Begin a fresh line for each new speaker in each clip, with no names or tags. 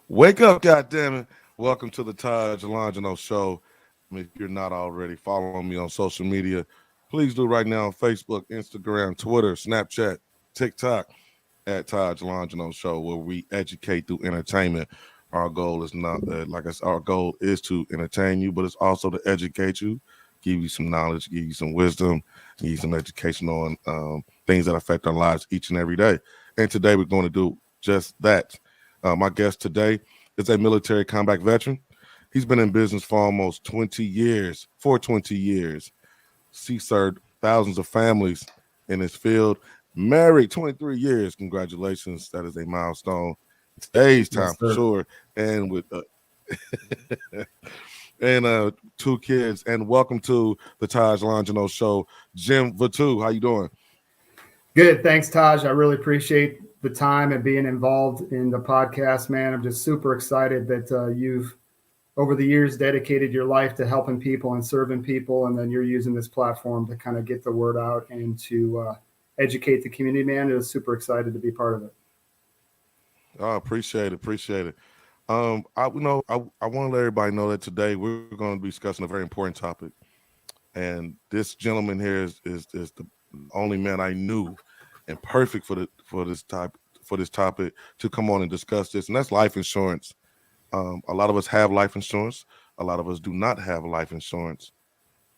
Wake up, goddammit. Welcome to the TajLongino show. If you're not already following me on social media, please do right now on Facebook, Instagram, Twitter, Snapchat, TikTok at TajLongino show, where we educate through entertainment. Our goal is not, like I said, our goal is to entertain you, but it's also to educate you, give you some knowledge, give you some wisdom, give you some education on things that affect our lives each and every day. And today we're going to do just that. My guest today is a military combat veteran. He's been in business for almost 20 years, for 20 years. He served thousands of families in his field, married 23 years. Congratulations. That is a milestone. Today's time
Yes,
for
sir.
sure. And with and two kids. And welcome to the TajLongino show. Jim Vitou, how you doing?
Good. Thanks, Taj. I really appreciate the time and being involved in the podcast, man. I'm just super excited that you've, over the years, dedicated your life to helping people and serving people. And then you're using this platform to kind of get the word out and to educate the community, man. I was super excited to be part of it.
I appreciate it. Appreciate it. I want to let everybody know that today we're going to be discussing a very important topic. And this gentleman here is the only man I knew and perfect for this topic to come on and discuss this, and that's life insurance. A lot of us have life insurance. A lot of us do not have life insurance.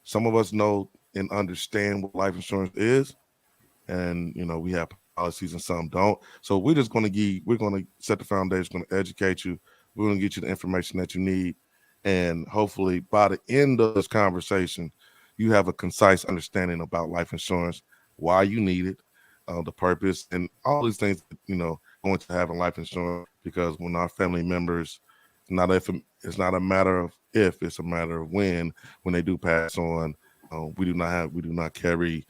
Some of us know and understand what life insurance is, and we have policies and some don't. So we're going to set the foundation, going to educate you. We're going to get you the information that you need, and hopefully by the end of this conversation, you have a concise understanding about life insurance, why you need it, the purpose, and all these things that, going to have in life insurance. Because when our family members, not if it's not a matter of if, it's a matter of when they do pass on, we do not carry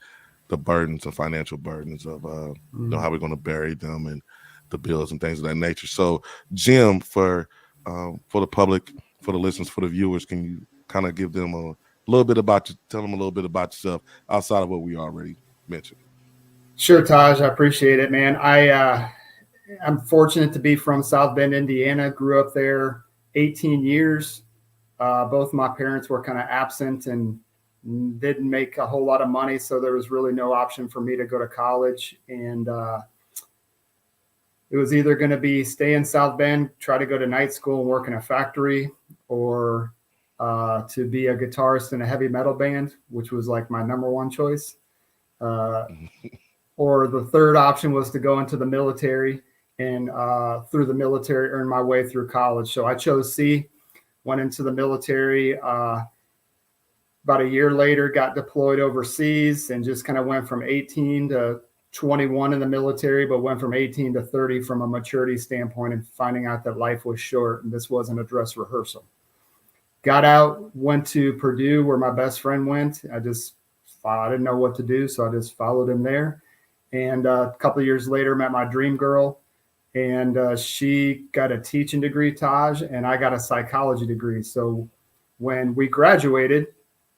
the burdens and financial burdens of how we're going to bury them and the bills and things of that nature. So, Jim, for the public, for the listeners, for the viewers, can you kind of give them a little bit about you, tell them a little bit about yourself outside of what we already mentioned?
Sure, Taj. I appreciate it, man. I'm fortunate to be from South Bend, Indiana. Grew up there 18 years. Both my parents were kind of absent and didn't make a whole lot of money, so there was really no option for me to go to college. And it was either going to be stay in South Bend, try to go to night school and work in a factory, or to be a guitarist in a heavy metal band, which was like my number one choice. Or the third option was to go into the military and through the military earn my way through college. So I chose C, went into the military. About a year later, got deployed overseas and just kind of went from 18 to 21 in the military, but went from 18 to 30 from a maturity standpoint and finding out that life was short and this wasn't a dress rehearsal. Got out, went to Purdue where my best friend went. I didn't know what to do, so I just followed him there. And a couple of years later, met my dream girl, and she got a teaching degree, Taj, and I got a psychology degree. So when we graduated,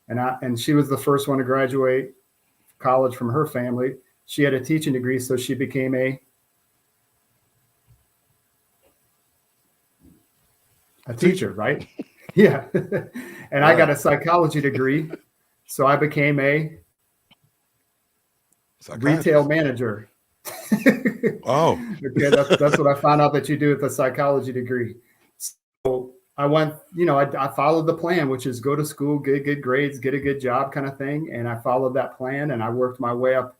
and she was the first one to graduate college from her family, she had a teaching degree, so she became a teacher, right? Yeah. And I got a psychology degree, so I became a retail manager.
Oh,
Okay, that's what I found out that you do with the psychology degree. So I went, I followed the plan, which is go to school, get good grades, get a good job kind of thing. And I followed that plan and I worked my way up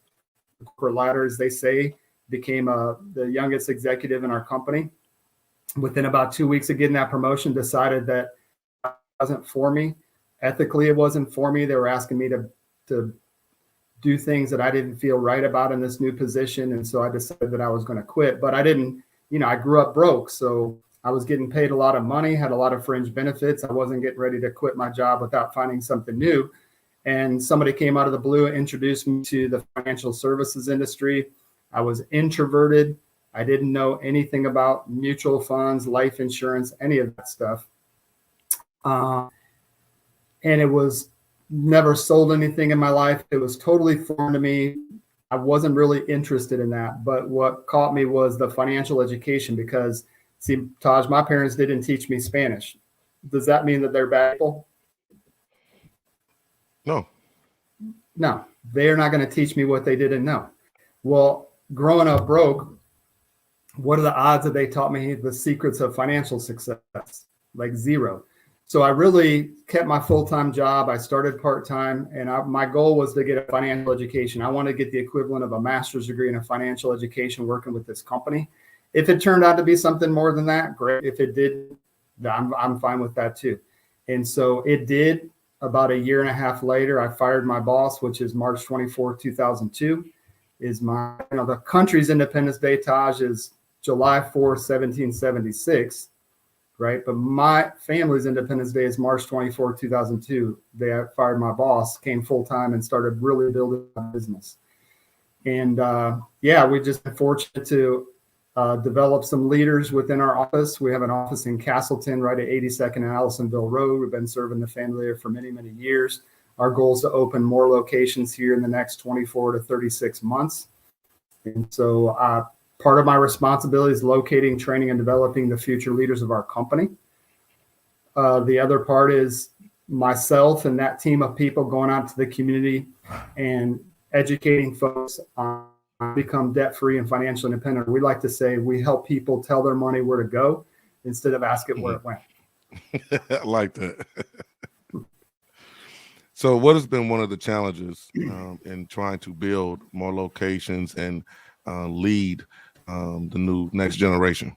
the corporate ladder, as they say, became the youngest executive in our company. Within about 2 weeks of getting that promotion, decided that it wasn't for me. Ethically, it wasn't for me. They were asking me to do things that I didn't feel right about in this new position. And so I decided that I was going to quit, but I didn't, I grew up broke. So I was getting paid a lot of money, had a lot of fringe benefits. I wasn't getting ready to quit my job without finding something new. And somebody came out of the blue and introduced me to the financial services industry. I was introverted. I didn't know anything about mutual funds, life insurance, any of that stuff. And it was never sold anything in my life. It was totally foreign to me. I wasn't really interested in that. But what caught me was the financial education, because See, Taj, my parents didn't teach me Spanish. Does that mean that they're bad people?
No.
No, they're not going to teach me what they didn't know. Well, growing up broke, what are the odds that they taught me the secrets of financial success? Like zero. So I really kept my full-time job. I started part-time, and my goal was to get a financial education. I wanted to get the equivalent of a master's degree in a financial education working with this company. If it turned out to be something more than that, great. If it did, I'm fine with that too. And so it did. About a year and a half later, I fired my boss, which is March 24, 2002. Is my, the country's Independence Day, Taj, is July 4, 1776. Right. But my family's Independence Day is March 24, 2002. They fired my boss, came full time, and started really building a business. And we just been fortunate to develop some leaders within our office. We have an office in Castleton, right at 82nd and Allisonville Road. We've been serving the family there for many, many years. Our goal is to open more locations here in the next 24 to 36 months. And so part of my responsibility is locating, training, and developing the future leaders of our company. The other part is myself and that team of people going out to the community and educating folks on become debt-free and financially independent. We like to say we help people tell their money where to go instead of ask it where it went.
I like that. So what has been one of the challenges in trying to build more locations and lead the new next generation?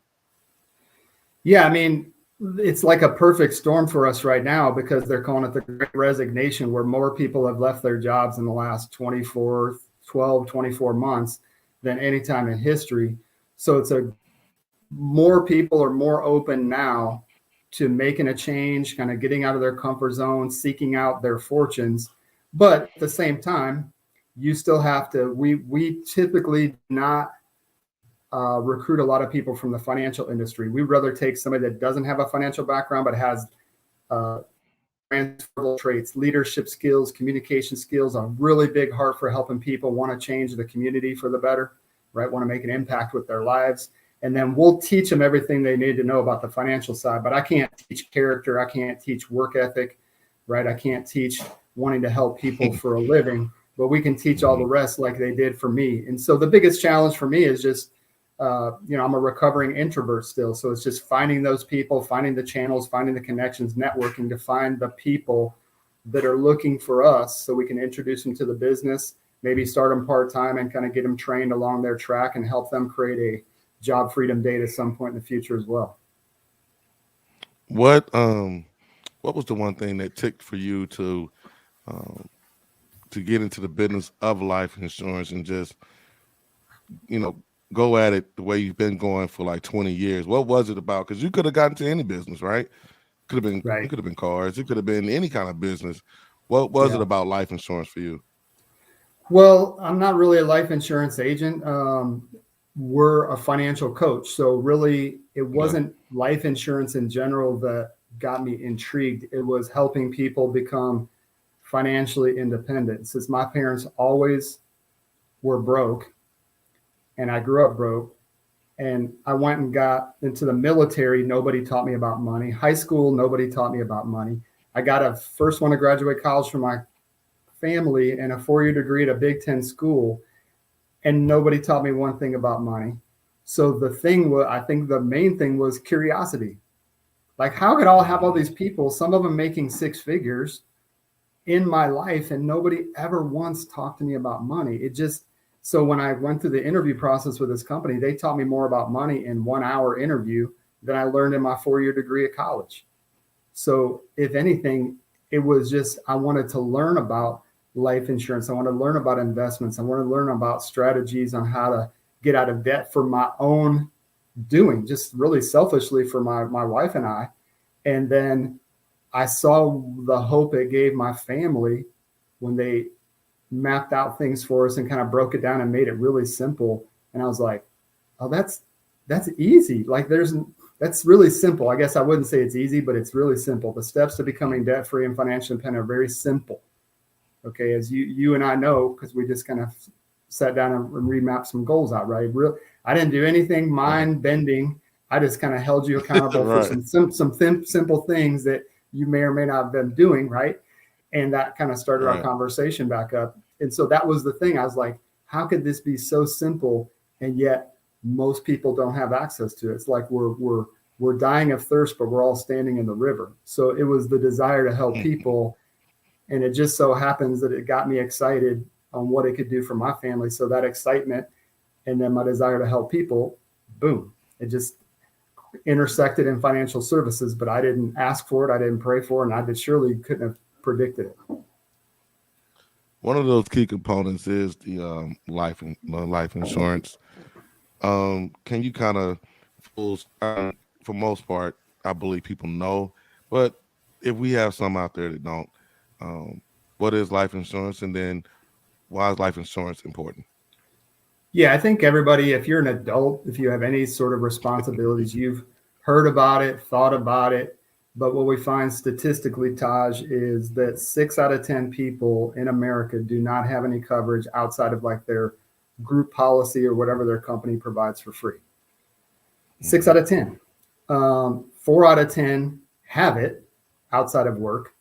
Yeah, I mean, it's like a perfect storm for us right now because they're calling it the Great Resignation, where more people have left their jobs in the last 24 months than any time in history. So it's more people are more open now to making a change, kind of getting out of their comfort zone, seeking out their fortunes. But at the same time, you still have to, we typically not recruit a lot of people from the financial industry. We'd rather take somebody that doesn't have a financial background, but has transferable traits, leadership skills, communication skills, a really big heart for helping people, want to change the community for the better, right? Want to make an impact with their lives. And then we'll teach them everything they need to know about the financial side. But I can't teach character. I can't teach work ethic, right? I can't teach wanting to help people for a living, but we can teach all the rest like they did for me. And so the biggest challenge for me is just, I'm a recovering introvert still. So it's just finding those people, finding the channels, finding the connections, networking to find the people that are looking for us so we can introduce them to the business, maybe start them part-time and kind of get them trained along their track and help them create a job freedom date at some point in the future as well.
What was the one thing that ticked for you to get into the business of life insurance and just, go at it the way you've been going for like 20 years? What was it about? Because you could have gotten to any business, right? Could have been,
right.
It could have been cars. It could have been any kind of business. What was it about life insurance for you?
Well, I'm not really a life insurance agent. We're a financial coach. So really, it wasn't life insurance in general that got me intrigued. It was helping people become financially independent. Since my parents always were broke, and I grew up broke, and I went and got into the military. Nobody taught me about money. High school, nobody taught me about money. I got a first one to graduate college from my family and a 4-year degree at a Big Ten school, and nobody taught me one thing about money. So the thing was, I think the main thing was curiosity. Like, how could I have all these people, some of them making 6 figures in my life, and nobody ever once talked to me about money? It just, so when I went through the interview process with this company, they taught me more about money in 1-hour interview than I learned in my 4-year degree at college. So if anything, it was just, I wanted to learn about life insurance. I want to learn about investments. I want to learn about strategies on how to get out of debt for my own doing, just really selfishly for my wife and I. And then I saw the hope it gave my family when they mapped out things for us and kind of broke it down and made it really simple. And I was like, oh, that's easy. Like that's really simple. I guess I wouldn't say it's easy, but it's really simple. The steps to becoming debt-free and financially independent are very simple. Okay, as you and I know, because we just kind of sat down and remapped some goals out, right? I didn't do anything mind-bending. I just kind of held you accountable for
Right.
some simple things that you may or may not have been doing, right? And that kind of started our
Right.
conversation back up. And so that was the thing. I was like, how could this be so simple and yet most people don't have access to it? It's like we're dying of thirst, but we're all standing in the river. So it was the desire to help people. And it just so happens that it got me excited on what it could do for my family. So that excitement and then my desire to help people, boom, it just intersected in financial services, but I didn't ask for it. I didn't pray for it. And I surely couldn't have predicted it.
One of those key components is the life insurance. Can you kind of, for most part, I believe people know, but if we have some out there that don't, what is life insurance, and then why is life insurance important?
Yeah, I think everybody, if you're an adult, if you have any sort of responsibilities, you've heard about it, thought about it. But what we find statistically, Taj, is that 6 out of 10 people in America do not have any coverage outside of like their group policy or whatever their company provides for free. 6 out of 10. 4 out of 10 have it outside of work.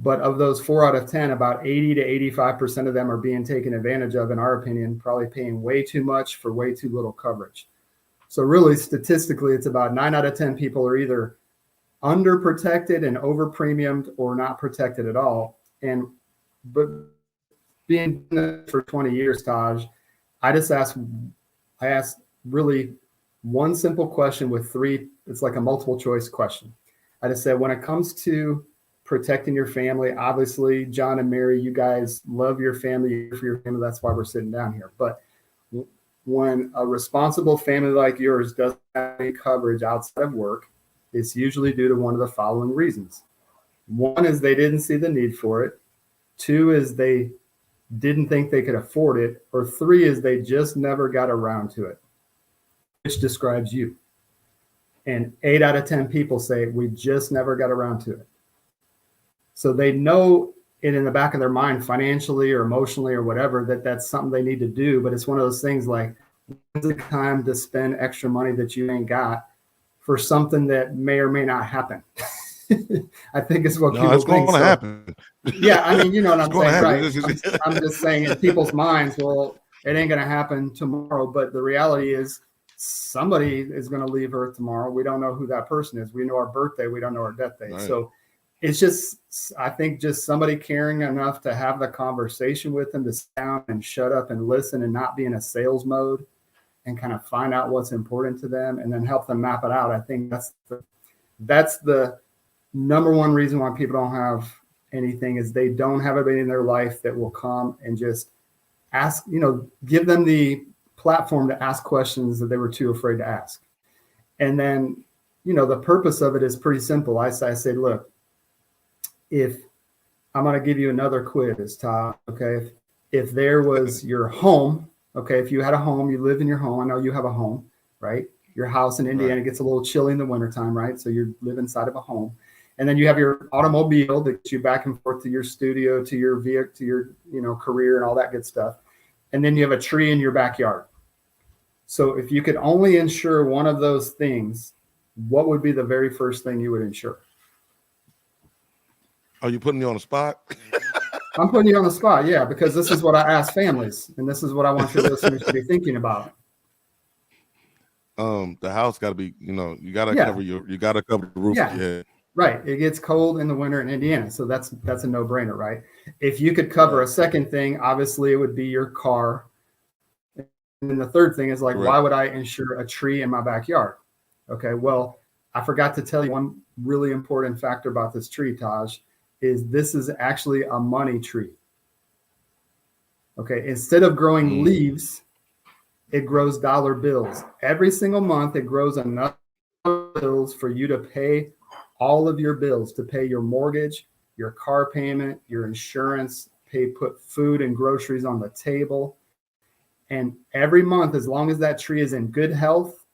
But of those 4 out of 10, about 80 to 85% of them are being taken advantage of, in our opinion, probably paying way too much for way too little coverage. So really, statistically, it's about 9 out of 10 people are either underprotected and over premiumed or not protected at all. But being for 20 years, Taj, I asked really one simple question with 3, it's like a multiple choice question. I just said, when it comes to protecting your family, obviously, John and Mary, you guys love your family, for your family, that's why we're sitting down here. But when a responsible family like yours doesn't have any coverage outside of work, it's usually due to one of the following reasons. 1 is they didn't see the need for it. 2 is they didn't think they could afford it. Or 3 is they just never got around to it, which describes you. And 8 out of 10 people say, we just never got around to it. So they know it in the back of their mind, financially or emotionally or whatever, that that's something they need to do. But it's one of those things like, when's the time to spend extra money that you ain't got for something that may or may not happen? I think is what people
it's
think.
going to happen.
Yeah, I mean, you know what I'm saying, right? I'm just saying in people's minds, well, it ain't going to happen tomorrow. But the reality is somebody is going to leave Earth tomorrow. We don't know who that person is. We know our birthday. We don't know our death date. Right. So it's just, I think, just somebody caring enough to have the conversation with them, to sit down and shut up and listen and not be in a sales mode and kind of find out what's important to them and then help them map it out. I think that's the number one reason why people don't have anything, is they don't have anybody in their life that will come and just ask, give them the platform to ask questions that they were too afraid to ask. And then, the purpose of it is pretty simple. I say, look, if I'm going to give you another quiz, Todd, okay? If there was your home, okay, if you had a home, you live in your home. I know you have a home, right? Your house in Indiana gets a little chilly in the wintertime, right? So you live inside of a home. And then you have your automobile that gets you back and forth to your studio, to your vehicle, to your, career and all that good stuff. And then you have a tree in your backyard. So if you could only insure one of those things, what would be the very first thing you would insure?
Are you putting me on the spot?
I'm putting you on the spot, yeah, because this is what I ask families, and this is what I want your listeners to be thinking about.
The house got to be, you got to cover the roof of your head.
Right. It gets cold in the winter in Indiana, so that's a no-brainer, right? If you could cover a second thing, obviously it would be your car. And then the third thing is like, why would I insure a tree in my backyard? Okay, well, I forgot to tell you one really important factor about this tree, Taj, is this is actually a money tree. Okay, instead of growing leaves, it grows dollar bills. Every single month, it grows enough bills for you to pay all of your bills, to pay your mortgage, your car payment, your insurance, put food and groceries on the table. And every month, as long as that tree is in good health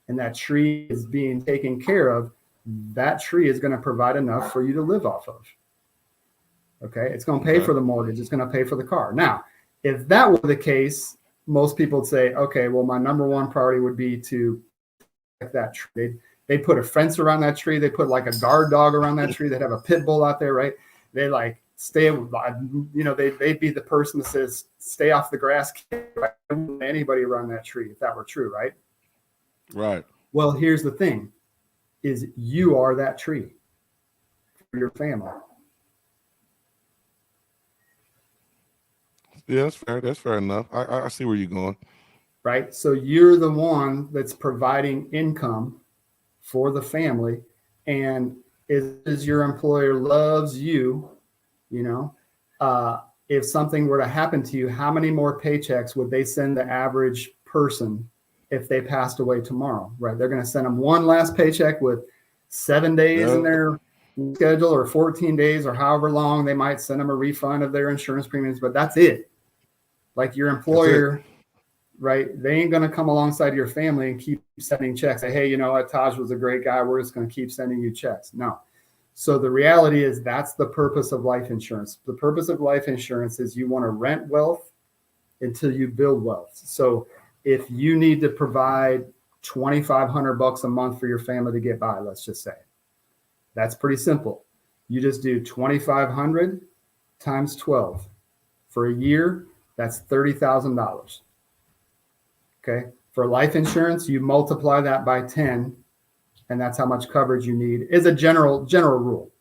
and that tree is being taken care of, that tree is going to provide enough for you to live off of. Okay, it's going to pay for the mortgage. It's going to pay for the car. Now, if that were the case, most people would say, okay, well, my number one priority would be to that tree. They put a fence around that tree. They put like a guard dog around that tree. They'd have a pit bull out there, right? They like stay, they'd be the person that says, stay off the grass. Right? Anybody around that tree, if that were true, right?
Right.
Well, here's the thing, is you are that tree for your family.
Yeah, that's fair. That's fair enough. I see where you're going.
Right? So you're the one that's providing income for the family, and is your employer loves you, if something were to happen to you, how many more paychecks would they send the average person if they passed away tomorrow? Right? They're going to send them one last paycheck with 7 days in their schedule, or 14 days, or however long. They might send them a refund of their insurance premiums, but that's it. Like your employer, right? They ain't going to come alongside your family and keep sending checks. Say, hey, you know what? Taj was a great guy. We're just going to keep sending you checks. No. So the reality is that's the purpose of life insurance. The purpose of life insurance is you want to rent wealth until you build wealth. So if you need to provide $2,500 a month for your family to get by, let's just say, that's pretty simple. You just do 2,500 times 12 for a year. That's $30,000. Okay. For life insurance, you multiply that by 10, and that's how much coverage you need. Is a general rule.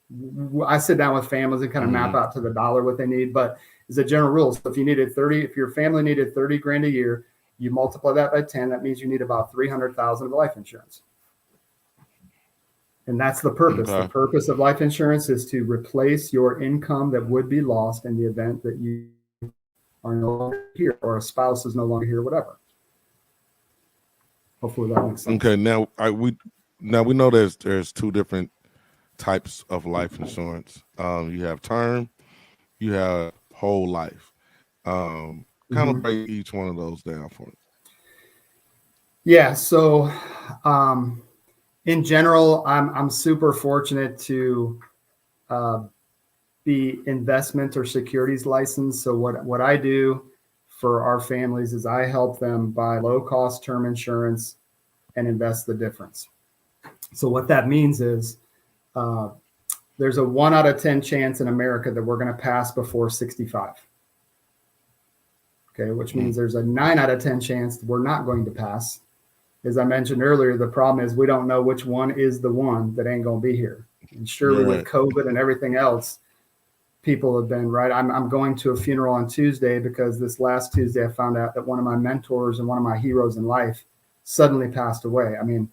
I sit down with families and kind of map out to the dollar what they need, but it's a general rule. So if your family needed 30 grand a year, you multiply that by 10. That means you need about 300,000 of life insurance. And that's the purpose. Okay. The purpose of life insurance is to replace your income that would be lost in the event that you are no longer here, or a spouse is no longer here, whatever. Hopefully that makes sense.
Okay, now we know there's two different types of life insurance. You have term, you have whole life. Kind of break each one of those down for me.
Yeah. So, in general, I'm super fortunate to be investment or securities licensed. So what I do for our families is I help them buy low cost term insurance and invest the difference. So what that means is there's a 1 out of 10 chance in America that we're going to pass before 65. Okay, which means there's a 9 out of 10 chance that we're not going to pass. As I mentioned earlier, the problem is we don't know which one is the one that ain't going to be here. And surely with COVID and everything else, people have been right. I'm going to a funeral on Tuesday because this last Tuesday I found out that one of my mentors and one of my heroes in life suddenly passed away. I mean,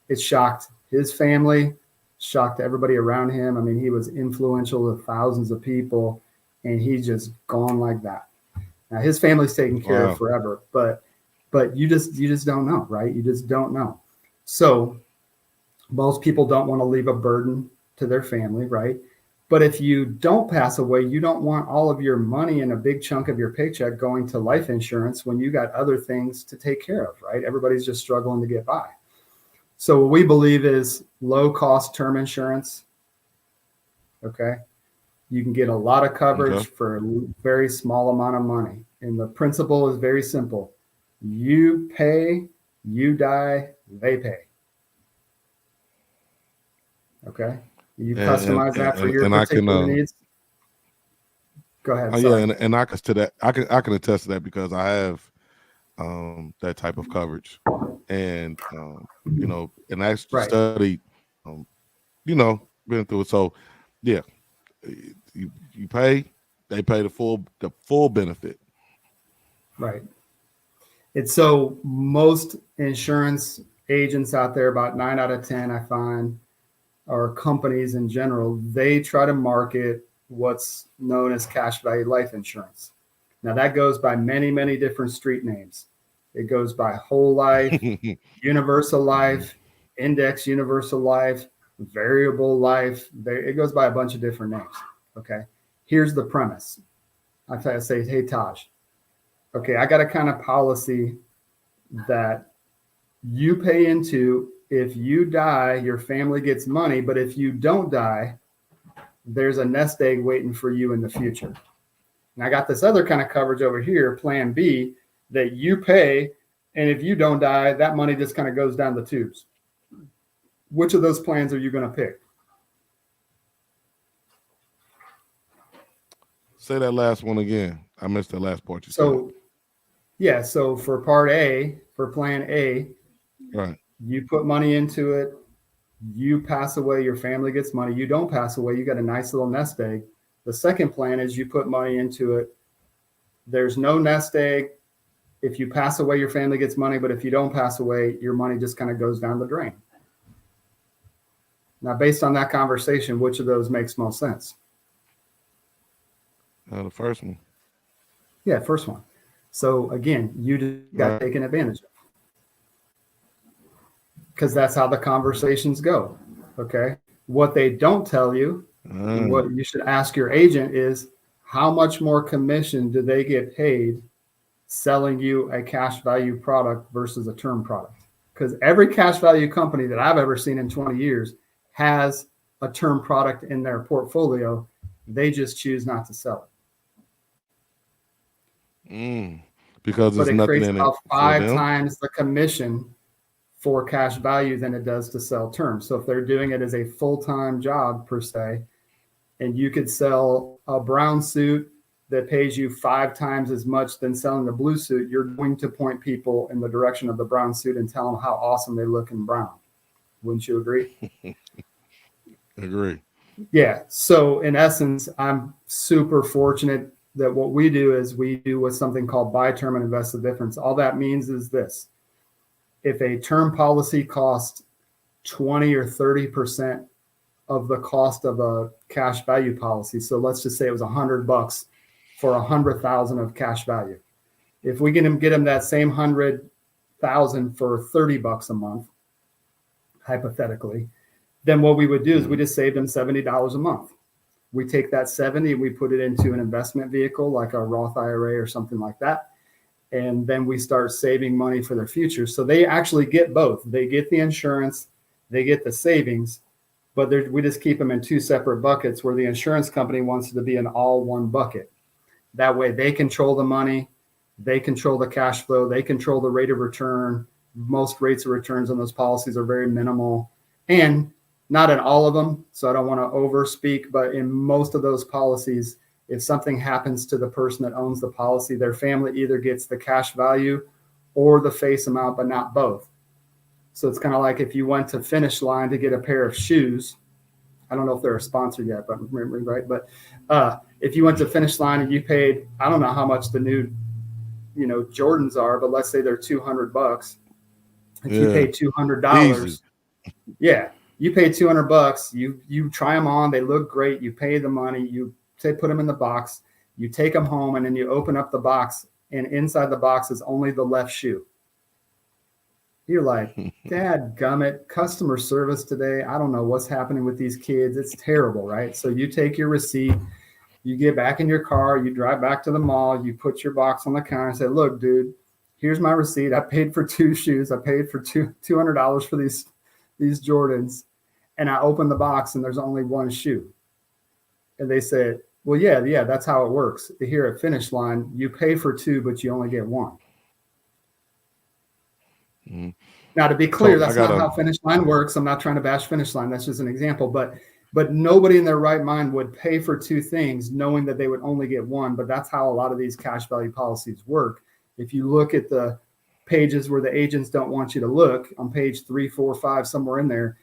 it shocked his family, shocked everybody around him. I mean, he was influential to thousands of people, and he's just gone like that. Now his family's taken care of forever, but you just don't know, right? You just don't know. So most people don't want to leave a burden to their family, right? But if you don't pass away, you don't want all of your money and a big chunk of your paycheck going to life insurance when you got other things to take care of, right? Everybody's just struggling to get by. So what we believe is low cost term insurance. Okay. You can get a lot of coverage for a very small amount of money. And the principle is very simple. You pay, you die, they pay. Okay. You customize that for your particular needs. Go ahead.
And I can attest to that because I have that type of coverage, and and I studied, been through it. So yeah, you pay, they pay the full benefit.
Right. It's so most insurance agents out there, about 9 out of 10, I find, or companies in general, they try to market what's known as cash value life insurance. Now that goes by many, many different street names. It goes by whole life, universal life, index universal life, variable life. It goes by a bunch of different names. Okay. Here's the premise. I say, hey, Taj, okay, I got a kind of policy that you pay into. If you die, your family gets money, but if you don't die, there's a nest egg waiting for you in the future. And I got this other kind of coverage over here, plan B, that you pay, and if you don't die, that money just kind of goes down the tubes. which of those plans are you going to pick?
Say that last one again. I missed the last part you said.
So, yeah. So for part A, for plan A,
Right.
you put money into it. You pass away, your family gets money. You don't pass away, you got a nice little nest egg. The second plan is you put money into it. There's no nest egg. If you pass away, your family gets money. But if you don't pass away, your money just kind of goes down the drain. Now, based on that conversation, which of those makes most sense?
The first one.
Yeah, first one. So again, you just got taken advantage of. Because that's how the conversations go. Okay. What they don't tell you, and what you should ask your agent is, how much more commission do they get paid selling you a cash value product versus a term product? Because every cash value company that I've ever seen in 20 years has a term product in their portfolio. They just choose not to sell
it. Because
but
there's
it
nothing
creates
in
about
it
5 times the commission for cash value than it does to sell term. So if they're doing it as a full-time job per se, and you could sell a brown suit that pays you 5 times as much than selling the blue suit, you're going to point people in the direction of the brown suit and tell them how awesome they look in brown. Wouldn't you agree?
Agree.
Yeah. So in essence, I'm super fortunate that what we do is we do what's something called buy term and invest the difference. All that means is this: if a term policy costs 20 or 30% of the cost of a cash value policy, so let's just say it was $100 for 100,000 of cash value. If we get them that same 100,000 for $30 a month, hypothetically, then what we would do is we just save them $70 a month. We take that 70, we put it into an investment vehicle like a Roth IRA or something like that. And then we start saving money for their future. So they actually get both. They get the insurance, they get the savings, but we just keep them in 2 separate buckets, where the insurance company wants it to be in all one bucket. That way they control the money, they control the cash flow, they control the rate of return. Most rates of returns on those policies are very minimal, and not in all of them. So I don't want to overspeak, but in most of those policies, if something happens to the person that owns the policy, their family either gets the cash value or the face amount, but not both. So it's kind of like if you went to Finish Line to get a pair of shoes. I don't know if they're a sponsor yet, but right. But if you went to Finish Line and you paid, I don't know how much the new, Jordans are, but let's say they're $200. If you pay $200, yeah, you pay $200. You try them on, they look great. You pay the money. You put them in the box. You take them home, and then you open up the box, and inside the box is only the left shoe. You're like, Dad gummit, customer service today. I don't know what's happening with these kids. It's terrible, right? So you take your receipt, you get back in your car, you drive back to the mall, you put your box on the counter and say, look, dude, here's my receipt. I paid for 2 shoes. I paid for $200 for these Jordans. And I opened the box and there's only 1 shoe. And they said, well, yeah, that's how it works. Here at Finish Line, you pay for 2, but you only get 1. Mm-hmm. Now, to be clear, that's not how Finish Line works. I'm not trying to bash Finish Line. That's just an example. But nobody in their right mind would pay for 2 things knowing that they would only get 1. But that's how a lot of these cash value policies work. If you look at the pages where the agents don't want you to look, on page 3, 4, 5, somewhere in there,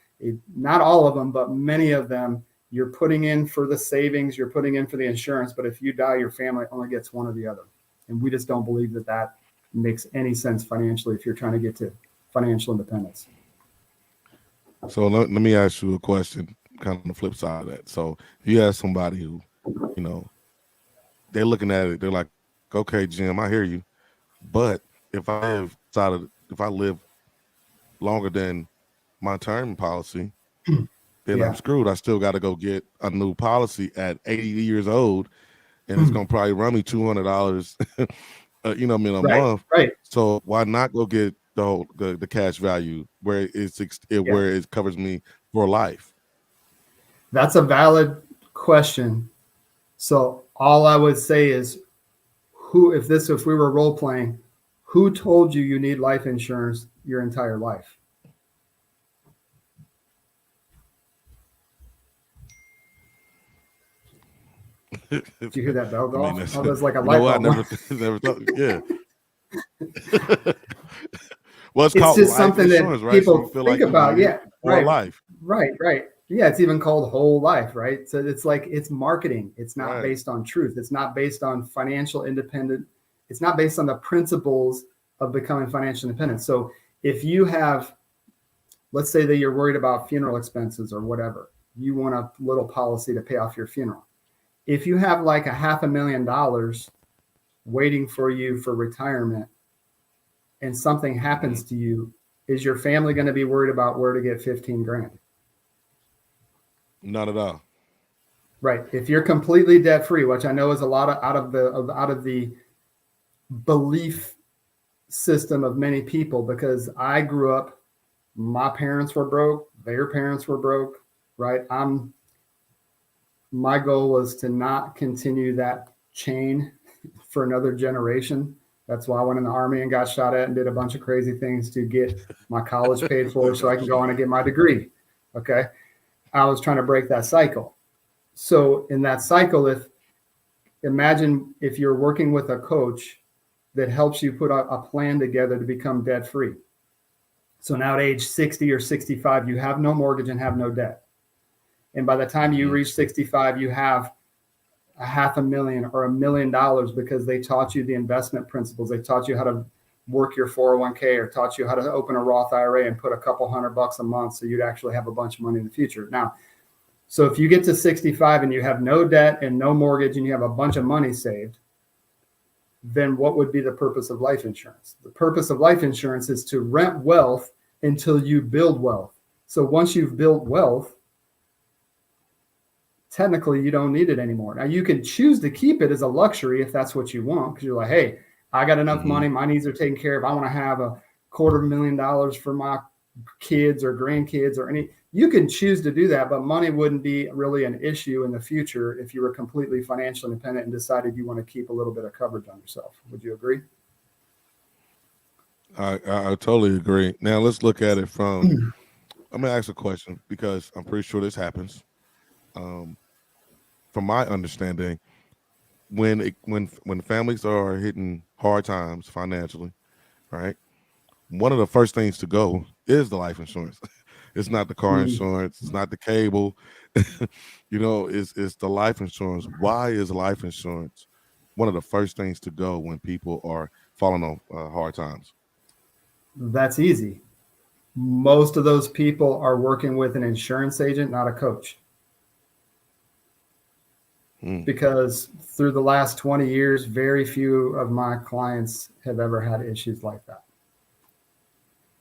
not all of them, but many of them, you're putting in for the savings, you're putting in for the insurance. But if you die, your family only gets one or the other. And we just don't believe that makes any sense financially if you're trying to get to financial independence.
So let me ask you a question, kind of on the flip side of that. So if you have somebody who, they're looking at it, they're like, okay, Jim, I hear you, but if I live longer than my term policy, then I'm screwed. I still got to go get a new policy at 80 years old, and it's gonna probably run me $200, a month.
Right.
So why not go get the cash value where where it covers me for life?
That's a valid question. So all I would say is, if we were role playing, who told you need life insurance your entire life? Did you hear that bell go
I mean,
off?
that's,
Oh, there's like a
you know
light
what? I
bulb.
never thought. Yeah. Well, it's
It's
called
just
life
something
insurance,
that
right? So you
people
feel
think
like you
about.
need it
Yeah,
for
right,
life.
right. Yeah, it's even called whole life, right? So it's like it's marketing. It's not
Right.
based on truth. It's not based on financial independent. It's not based on the principles of becoming financial independent. So if you have, let's say that you're worried about funeral expenses or whatever, you want a little policy to pay off your funeral. If you have like a $500,000 waiting for you for retirement and something
Hmm.
happens to you, is your family going to be worried about where to get 15 grand?
Not at all.
Right. If you're completely debt free, which I know is a lot of out of the belief system of many people, because I grew up, my parents were broke, their parents were broke, right? My goal was to not continue that chain for another generation. That's why I went in the army and got shot at and did a bunch of crazy things to get my college paid for so I can go on and get my degree. Okay. I was trying to break that cycle. So in that cycle, imagine if you're working with a coach that helps you put a plan together to become debt free. So now at age 60 or 65, you have no mortgage and have no debt. And by the time you
Hmm.
reach 65, you have a $500,000 or $1 million because they taught you the investment principles. They taught you how to work your 401k or taught you how to open a Roth IRA and put a couple $100 a month so you'd actually have a bunch of money in the future. Now, so if you get to 65 and you have no debt and no mortgage and you have a bunch of money saved, then what would be the purpose of life insurance? The purpose of life insurance is to rent wealth until you build wealth. So once you've built wealth, technically you don't need it anymore. Now you can choose to keep it as a luxury if that's what you want, because you're like, hey, I got enough
Hmm.
money, my needs are taken care of. I want to have $250,000 for my kids or grandkids or any. You can choose to do that, but money wouldn't be really an issue in the future if you were completely financially independent and decided you want to keep a little bit of coverage on yourself. Would you agree?
I totally agree. Now let's look at it from. I'm gonna ask a question because I'm pretty sure this happens. Um, from my understanding, when families are hitting hard times financially, right? One of the first things to go is the life insurance. It's not the car
Mm.
insurance. It's not the cable. It's the life insurance. Why is life insurance one of the first things to go when people are falling on hard times?
That's easy. Most of those people are working with an insurance agent, not a coach.
Mm.
Because through the last 20 years, very few of my clients have ever had issues like that.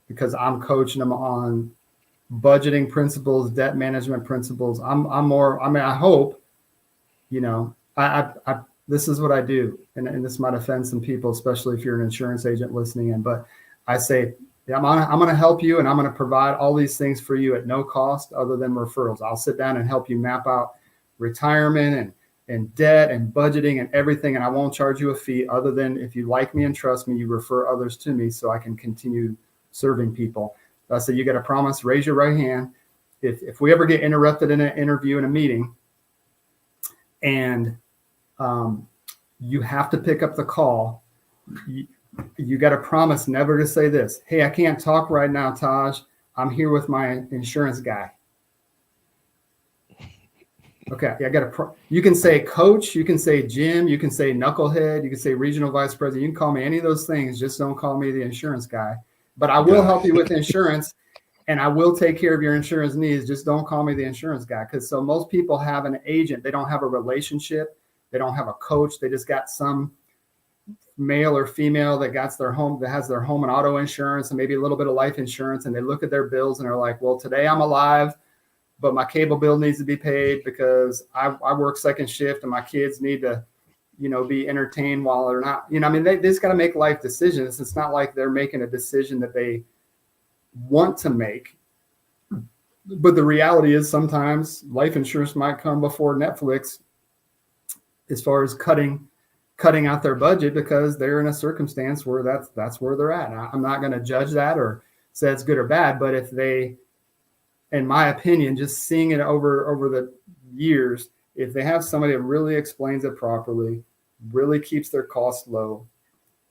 Because I'm coaching them on budgeting principles, debt management principles. I'm more, I mean, I hope, you know, this is what I do. And this might offend some people, especially if you're an insurance agent listening in, but I say, yeah, I'm going to help you and I'm going to provide all these things for you at no cost other than referrals. I'll sit down and help you map out retirement and debt and budgeting and everything. And I won't charge you a fee other than if you like me and trust me, you refer others to me so I can continue serving people. So you got to promise, raise your right hand. If we ever get interrupted in an interview, in a meeting, and you have to pick up the call, you got to promise never to say this. Hey, I can't talk right now, Taj. I'm here with my insurance guy. Okay, I got to. You can say coach, you can say Jim, you can say knucklehead, you can say regional vice president. You can call me any of those things. Just don't call me the insurance guy. But I will
Guy.
help you with insurance, and I will take care of your insurance needs. Just don't call me the insurance guy. Because so most people have an agent. They don't have a relationship. They don't have a coach. They just got some male or female that has their home and auto insurance and maybe a little bit of life insurance, and they look at their bills and are like, well, today I'm alive, but my cable bill needs to be paid because I work second shift and my kids need to, be entertained while they're not, I mean, they just got to make life decisions. It's not like they're making a decision that they want to make. But the reality is sometimes life insurance might come before Netflix as far as cutting out their budget because they're in a circumstance where that's where they're at. I'm not going to judge that or say it's good or bad, but if they, in my opinion, just seeing it over the years, if they have somebody that really explains it properly, really keeps their costs low,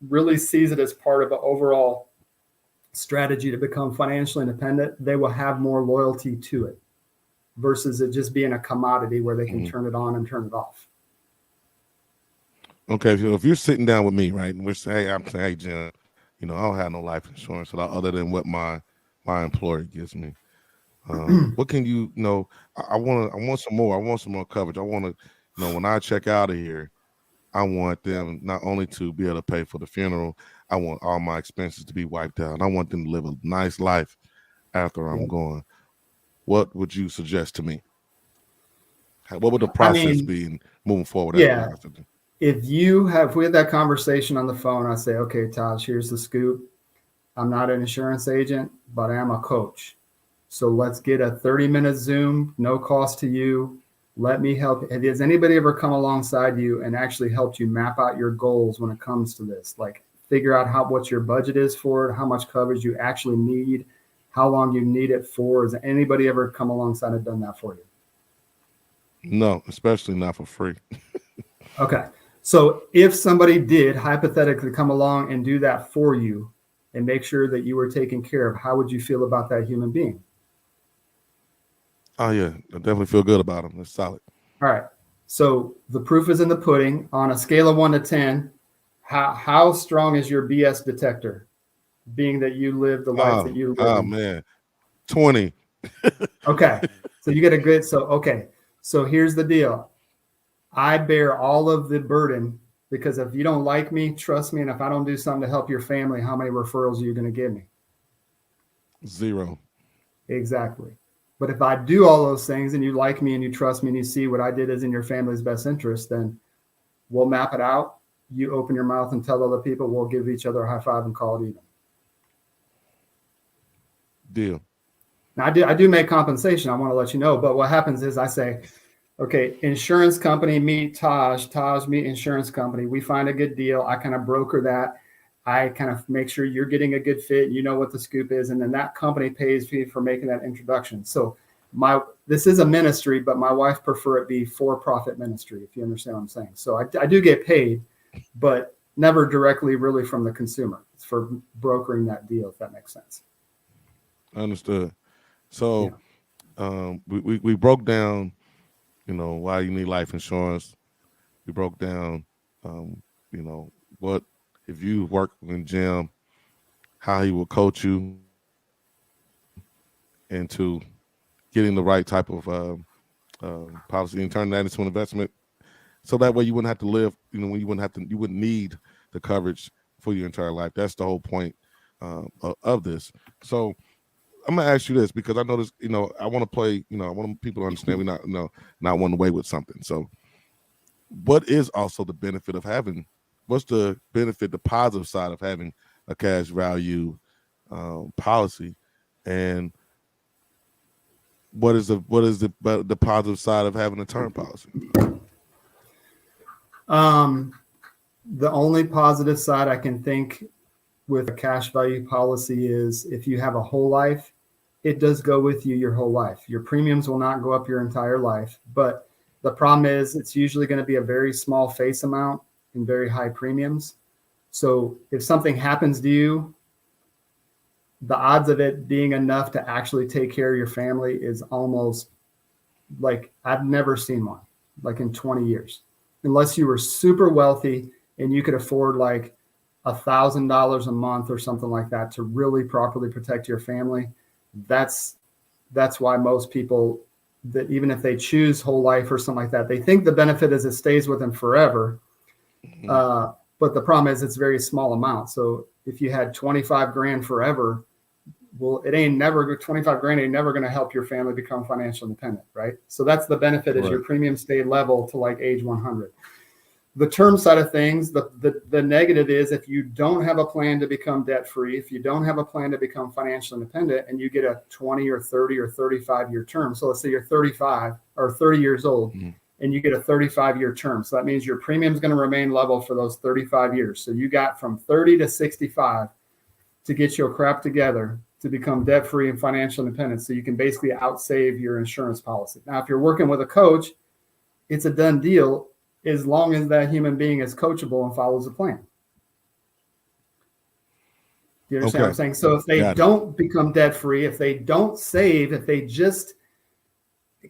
really sees it as part of an overall strategy to become financially independent, they will have more loyalty to it versus it just being a commodity where they can turn it on and turn it off.
Okay, so if you're sitting down with me, right, and we're saying, hey, I'm saying, hey, Jim, you know, I don't have no life insurance other than what my employer gives me. What can you know? I want some more. I want some more coverage. I want to, you know, when I check out of here, I want them not only to be able to pay for the funeral, I want all my expenses to be wiped out. I want them to live a nice life after I'm gone. What would you suggest to me? What would the process be in moving forward?
Yeah. If we had that conversation on the phone, I say, okay, Taj, here's the scoop. I'm not an insurance agent, but I am a coach. So let's get a 30-minute Zoom, no cost to you. Let me help. Has anybody ever come alongside you and actually helped you map out your goals when it comes to this? Like figure out what your budget is for it, how much coverage you actually need, how long you need it for. Has anybody ever come alongside and done that for you?
No, especially not for free.
Okay. So if somebody did hypothetically come along and do that for you and make sure that you were taken care of, how would you feel about that human being?
Oh, yeah. I definitely feel good about them. That's solid.
All right. So the proof is in the pudding. On a scale of 1 to 10, how strong is your BS detector, being that you live the life that you live?
Oh, man. 20.
Okay. So you get a good, so here's the deal. I bear all of the burden because if you don't like me, trust me, and if I don't do something to help your family, how many referrals are you going to give me?
0.
Exactly. But if I do all those things and you like me and you trust me and you see what I did is in your family's best interest, then we'll map it out. You open your mouth and tell other people, we'll give each other a high five and call it even.
Deal.
Now, I do make compensation. I want to let you know. But what happens is I say, okay, insurance company meet Taj meet insurance company. We find a good deal. I kind of broker that. I kind of make sure you're getting a good fit. You know what the scoop is. And then that company pays me for making that introduction. So this is a ministry, but my wife prefer it be for-profit ministry, if you understand what I'm saying. So I do get paid, but never directly really from the consumer. It's for brokering that deal, if that makes sense.
Understood. So we broke down, you know, why you need life insurance. We broke down, you know, what if you work with Jim, how he will coach you into getting the right type of policy and turn that into an investment. So that way you wouldn't have to live, you know, you wouldn't need the coverage for your entire life. That's the whole point of this. So I'm gonna ask you this because I know this, you know, I want to play, you know, I want people to understand we're not, you know, not one way with something. So what is also the benefit of having, what's the benefit, the positive side of having a cash value policy, and what is the positive side of having a term policy?
The only positive side I can think with a cash value policy is if you have a whole life, it does go with you your whole life. Your premiums will not go up your entire life, but the problem is it's usually going to be a very small face amount and very high premiums. So if something happens to you, the odds of it being enough to actually take care of your family is almost like I've never seen one, like in 20 years, unless you were super wealthy and you could afford like $1,000 a month or something like that to really properly protect your family. That's why most people, that even if they choose whole life or something like that, they think the benefit is it stays with them forever. Mm-hmm. But the problem is it's a very small amount. So if you had 25 grand forever, well, it ain't never 25 grand ain't never going to help your family become financially independent, right? So that's the benefit is your premium stay level to like age 100. The term side of things, the negative is if you don't have a plan to become debt free, if you don't have a plan to become financially independent, and you get a 20 or 30 or 35 year term. So let's say you're 35 or 30 years old, mm-hmm. and you get a 35-year term. So that means your premium is going to remain level for those 35 years. So you got from 30 to 65 to get your crap together to become debt free and financial independent. So you can basically outsave your insurance policy. Now, if you're working with a coach, it's a done deal as long as that human being is coachable and follows the plan. Do you understand what I'm saying? So if they don't become debt free, if they don't save, if they just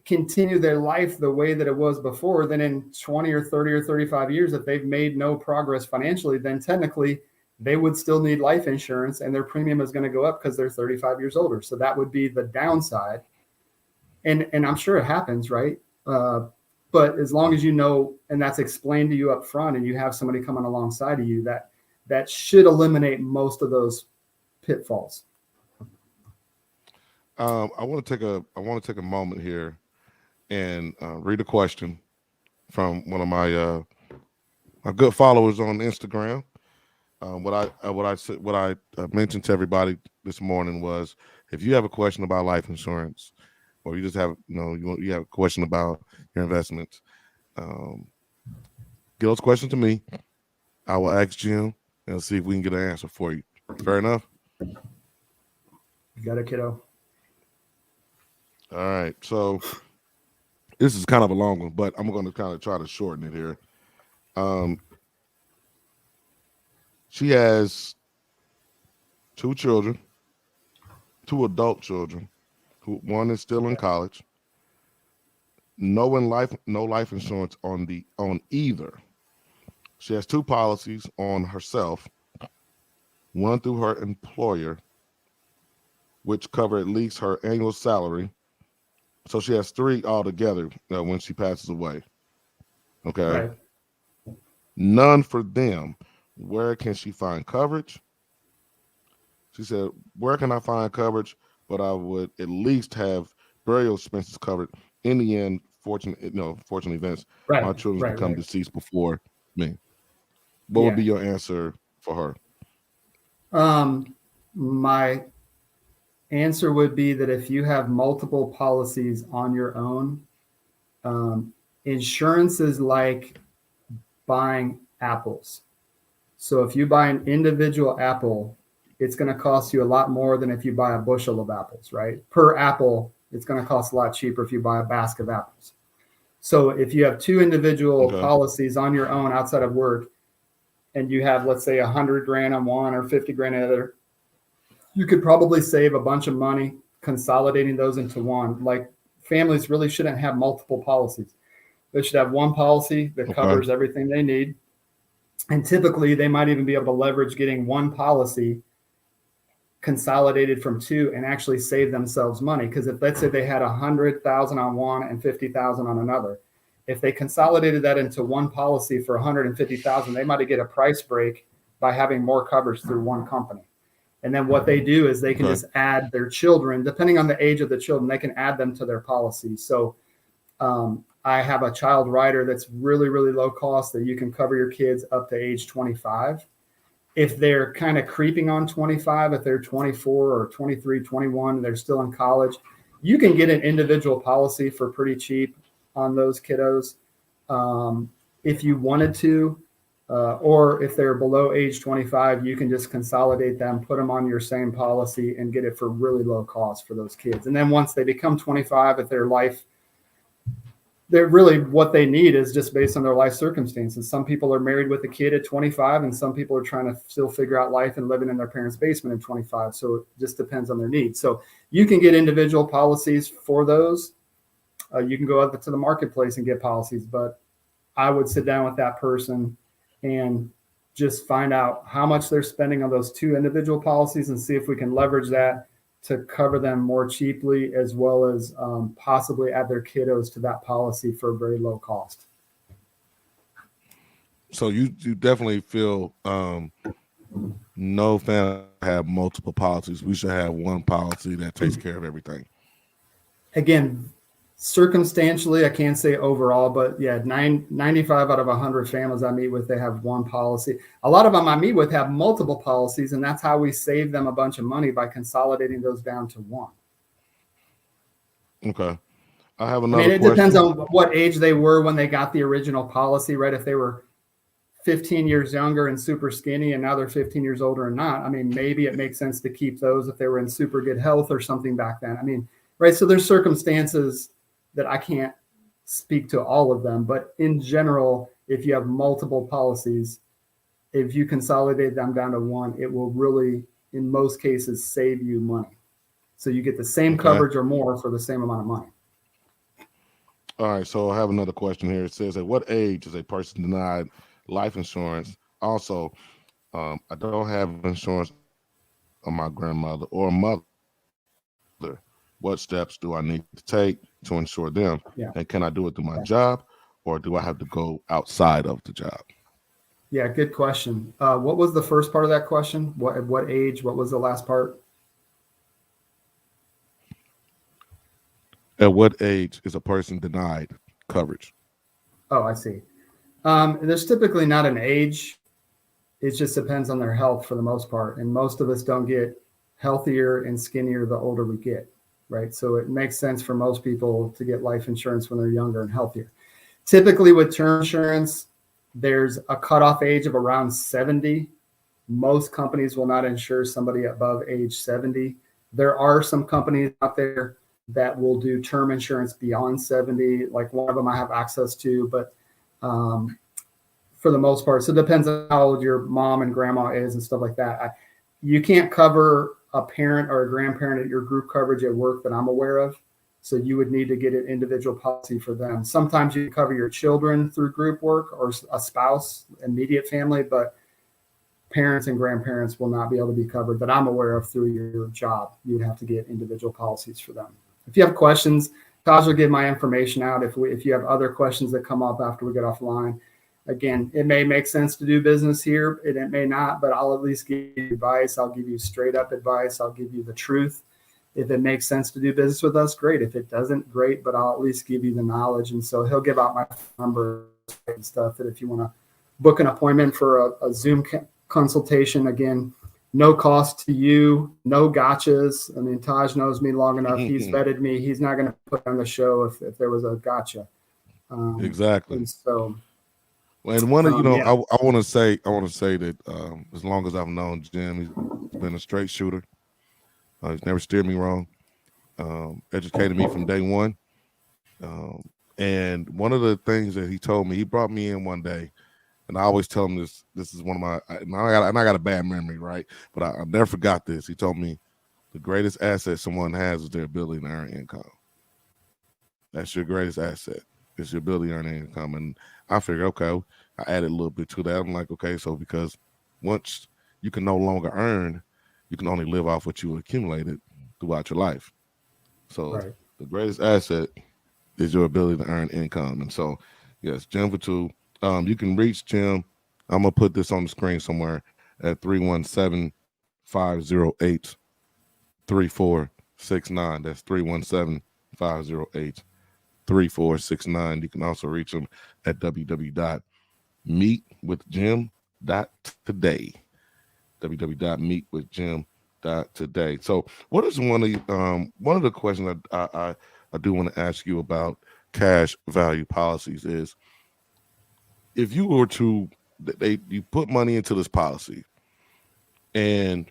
continue their life the way that it was before, then in 20 or 30 or 35 years, if they've made no progress financially, then technically they would still need life insurance and their premium is going to go up because they're 35 years older. So that would be the downside. And I'm sure it happens, right? But as long as you know, and that's explained to you up front, and you have somebody coming alongside of you, that should eliminate most of those pitfalls.
I want to take a moment here and read a question from one of my good followers on Instagram. What I mentioned to everybody this morning was, if you have a question about life insurance, or you just have you have a question about your investments, get those questions to me. I will ask Jim and see if we can get an answer for you. Fair enough?
You got it, kiddo.
All right. So this is kind of a long one, but I'm going to kind of try to shorten it here. She has 2 children, 2 adult children. One is still in college. No life insurance on either. She has 2 policies on herself, one through her employer, which cover at least her annual salary. So she has 3 altogether when she passes away. Okay.
Right.
None for them. Where can she find coverage? She said, where can I find coverage? But I would at least have burial expenses covered in the end. Fortunate events.
Right.
My children become deceased before me. What would be your answer for
her? My answer would be that if you have multiple policies on your own, insurance is like buying apples. So if you buy an individual apple, it's going to cost you a lot more than if you buy a bushel of apples, right? Per apple, it's going to cost a lot cheaper if you buy a basket of apples. So if you have 2 individual policies on your own outside of work, and you have, let's say, $100,000 on one or $50,000 on the other, you could probably save a bunch of money consolidating those into one. Like, families really shouldn't have multiple policies. They should have one policy that covers everything they need. And typically they might even be able to leverage getting one policy consolidated from 2 and actually save themselves money. Because if, let's say, they had 100,000 on one and 50,000 on another, if they consolidated that into one policy for 150,000, they might get a price break by having more coverage through one company. And then what they do is they can just add their children, depending on the age of the children, they can add them to their policy. So I have a child rider that's really, really low cost that you can cover your kids up to age 25. If they're kind of creeping on 25, if they're 24 or 23, 21, they're still in college, you can get an individual policy for pretty cheap on those kiddos if you wanted to. Or if they're below age 25, you can just consolidate them, put them on your same policy, and get it for really low cost for those kids. And then once they become 25, if their life, they're really, what they need is just based on their life circumstances. Some people are married with a kid at 25, and some people are trying to still figure out life and living in their parents' basement at 25. So it just depends on their needs. So you can get individual policies for those. You can go out to the marketplace and get policies, but I would sit down with that person and just find out how much they're spending on those 2 individual policies and see if we can leverage that to cover them more cheaply, as well as possibly add their kiddos to that policy for a very low cost.
So you definitely feel no family have multiple policies. We should have one policy that takes care of everything.
Again, circumstantially, I can't say overall, but yeah, 95 out of 100 families I meet with, they have one policy. A lot of them I meet with have multiple policies, and that's how we save them a bunch of money, by consolidating those down to one.
Okay. I have another question.
It depends on what age they were when they got the original policy, right? If they were 15 years younger and super skinny, and now they're 15 years older and not, maybe it makes sense to keep those if they were in super good health or something back then. Right. So there's circumstances that I can't speak to all of them, but in general, if you have multiple policies, if you consolidate them down to one, it will really, in most cases, save you money. So you get the same coverage or more for the same amount of money.
All right, so I have another question here. It says, at what age is a person denied life insurance? Also, I don't have insurance on my grandmother or mother. What steps do I need to take to insure them?
Yeah.
And can I do it through my job, or do I have to go outside of the job?
Yeah, good question. What was the first part of that question? At what age? What was the last part?
At what age is a person denied coverage?
Oh, I see. There's typically not an age. It just depends on their health for the most part. And most of us don't get healthier and skinnier the older we get, right? So it makes sense for most people to get life insurance when they're younger and healthier. Typically with term insurance, there's a cutoff age of around 70. Most companies will not insure somebody above age 70. There are some companies out there that will do term insurance beyond 70. Like one of them I have access to, but for the most part, so it depends on how old your mom and grandma is and stuff like that. You can't cover a parent or a grandparent at your group coverage at work that I'm aware of. So you would need to get an individual policy for them. Sometimes you can cover your children through group work or a spouse, immediate family, but parents and grandparents will not be able to be covered that I'm aware of through your job. You would have to get individual policies for them. If you have questions, Taj will give my information out. If you have other questions that come up after we get offline, again, it may make sense to do business here, and it may not, but I'll at least give you advice. I'll give you straight up advice. I'll give you the truth. If it makes sense to do business with us, great. If it doesn't, great, but I'll at least give you the knowledge. And so he'll give out my number and stuff that if you want to book an appointment for a Zoom consultation, again, no cost to you, no gotchas. I mean, Taj knows me long enough. He's vetted me. He's not going to put on the show if there was a gotcha.
Exactly.
And so,
and one of I want to say that as long as I've known Jim, he's been a straight shooter. He's never steered me wrong. Educated me from day one. And one of the things that he told me, he brought me in one day, and I always tell him this. This is one of my, and I got a bad memory, right? But I never forgot this. He told me the greatest asset someone has is their ability to earn income. That's your greatest asset. It's your ability to earn income. And I figured, okay, I added a little bit to that. I'm like, okay, so because once you can no longer earn, you can only live off what you accumulated throughout your life. So the greatest asset is your ability to earn income. And so, yes, Jim Vitou, you can reach Jim. I'm going to put this on the screen somewhere at 317-508-3469. That's 317-508-3469. You can also reach him at www.meetwithjim.today. www.meetwithjim.today. So what is one of the questions I do want to ask you about cash value policies is, if you were to you put money into this policy and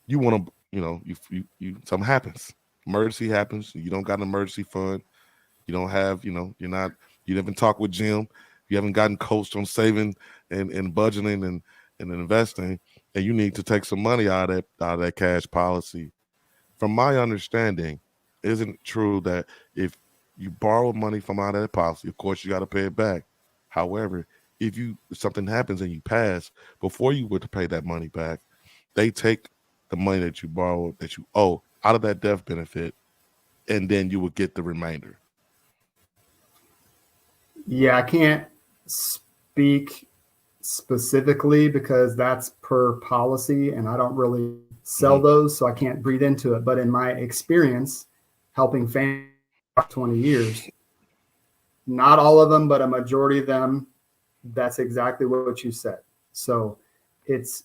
you want to, you something happens, emergency happens, you don't got an emergency fund, you don't have, you haven't talked with Jim, you haven't gotten coached on saving and budgeting and investing, and you need to take some money out of that cash policy. From my understanding, isn't it true that if you borrow money from out of that policy, of course you got to pay it back. However, if something happens and you pass, before you were to pay that money back, they take the money that you borrowed, that you owe, out of that death benefit, and then you would get the remainder.
Yeah, I can't speak specifically because that's per policy and I don't really sell those, so I can't breathe into it. But in my experience helping families for 20 years, not all of them, but a majority of them, that's exactly what you said. So it's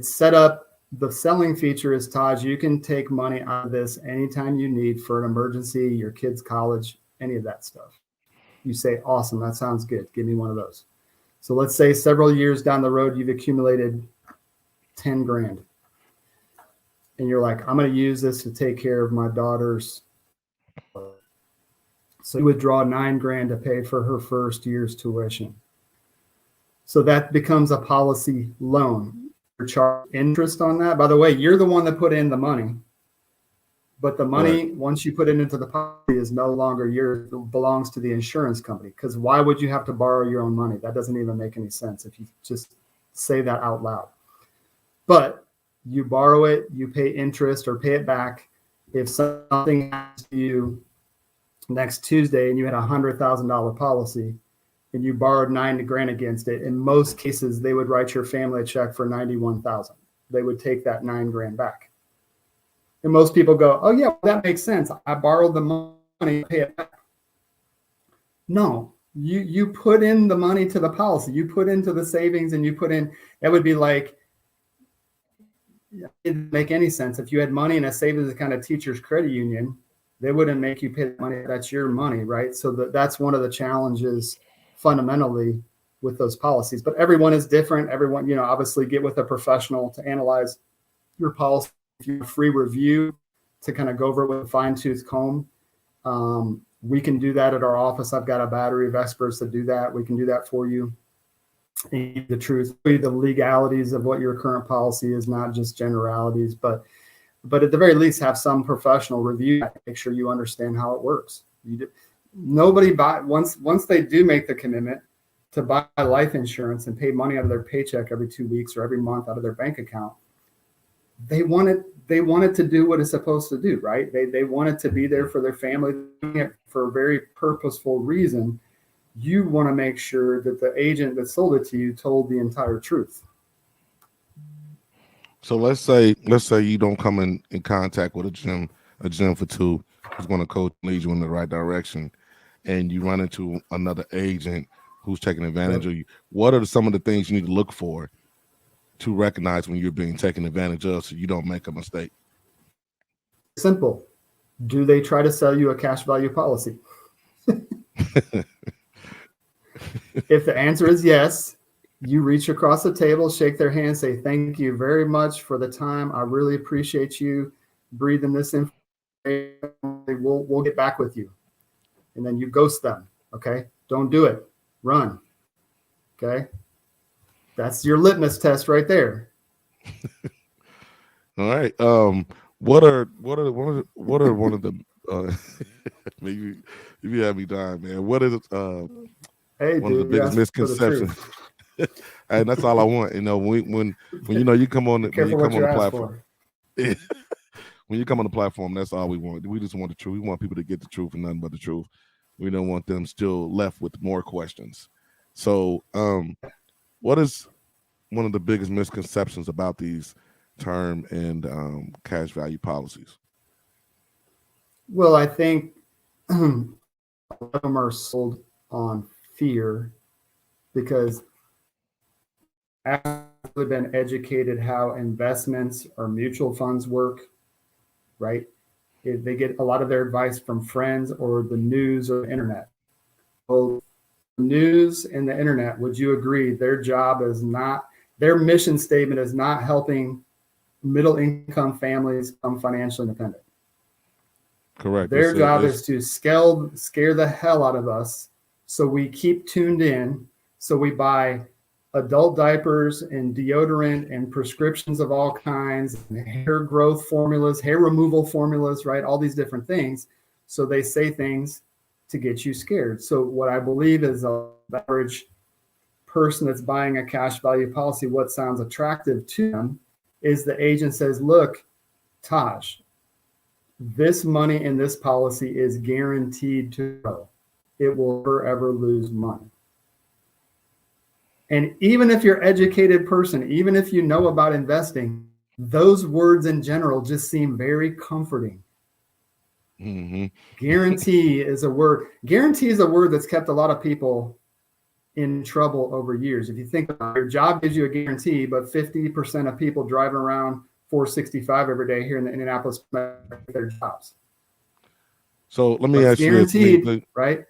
set up. The selling feature is, Taj, you can take money out of this anytime you need for an emergency, your kid's college, any of that stuff. You say, awesome, that sounds good. Give me one of those. So let's say several years down the road, you've accumulated 10 grand. And you're like, I'm going to use this to take care of my daughter's. So you would draw $9,000 to pay for her first year's tuition. So that becomes a policy loan. You're charging interest on that. By the way, you're the one that put in the money, but the money, once you put it into the policy, is no longer yours. It belongs to the insurance company. Because why would you have to borrow your own money? That doesn't even make any sense if you just say that out loud. But you borrow it, you pay interest or pay it back. If something happens to you next Tuesday and you had a $100,000 policy and you borrowed $9,000 against it, in most cases they would write your family a check for $91,000. They would take that $9,000 back. And most people go, oh yeah, well, that makes sense. I borrowed the money, pay it back. No, you put in the money to the policy. You put into the savings and you put in, that would be like, it didn't make any sense. If you had money in a savings account at Teachers Credit Union, they wouldn't make you pay the money. That's your money, right? So that's one of the challenges fundamentally with those policies. But everyone is different. Everyone, obviously get with a professional to analyze your policy. If you have a free review to kind of go over it with a fine-tooth comb, we can do that at our office. I've got a battery of experts that do that. We can do that for you. The truth, the legalities of what your current policy is, not just generalities, but at the very least have some professional review to make sure you understand how it works. Nobody once they do make the commitment to buy life insurance and pay money out of their paycheck every 2 weeks or every month out of their bank account, they want it to do what it's supposed to do, right? They want it to be there for their family for a very purposeful reason. You want to make sure that the agent that sold it to you told the entire truth.
So let's say you don't come in contact with a Jim Vitou who's going to coach and lead you in the right direction, and you run into another agent who's taking advantage of you. What are some of the things you need to look for to recognize when you're being taken advantage of, so you don't make a mistake?
Simple. Do they try to sell you a cash value policy? If the answer is yes, you reach across the table, shake their hand, say, thank you very much for the time. I really appreciate you breathing this information. We'll get back with you. And then you ghost them. Okay. Don't do it. Run. Okay. That's your litmus test right there.
All right. What are one of the maybe you have me dying, man. What is one of the biggest misconceptions? And that's all I want. When you come on the platform. When you come on the platform, that's all we want. We just want the truth. We want people to get the truth and nothing but the truth. We don't want them still left with more questions. So, what is one of the biggest misconceptions about these term and cash value policies?
Well, I think a lot of them are sold on fear because I've been educated how investments or mutual funds work, right? They get a lot of their advice from friends or the news or the internet. Well, the news and the internet, would you agree their job is not, their mission statement is not helping middle income families become financially independent?
Correct.
Their job is to scare the hell out of us so we keep tuned in, so we buy adult diapers and deodorant and prescriptions of all kinds, and hair growth formulas, hair removal formulas, right? All these different things. So they say things to get you scared. So what I believe is a average person that's buying a cash value policy, what sounds attractive to them is the agent says, look, Taj, this money in this policy is guaranteed to grow. It will never, ever lose money. And even if you're an educated person, even if you know about investing, those words in general just seem very comforting. Mm-hmm. Guarantee is a word. Guarantee is a word that's kept a lot of people in trouble over years. If you think about it, your job gives you a guarantee, but 50% of people driving around 465 every day here in the Indianapolis their jobs.
So let me ask you this,
right?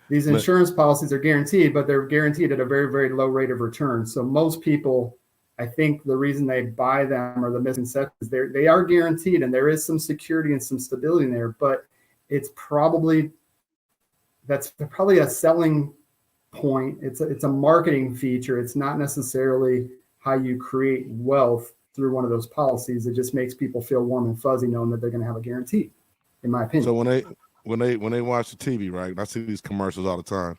These insurance policies are guaranteed, but they're guaranteed at a very, very low rate of return. So most people, I think the reason they buy them or the misconceptions, they are guaranteed and there is some security and some stability in there, but it's probably that's probably a selling point. It's a marketing feature. It's not necessarily how you create wealth through one of those policies. It just makes people feel warm and fuzzy knowing that they're going to have a guarantee, in my opinion.
So when they watch the TV, right? I see these commercials all the time,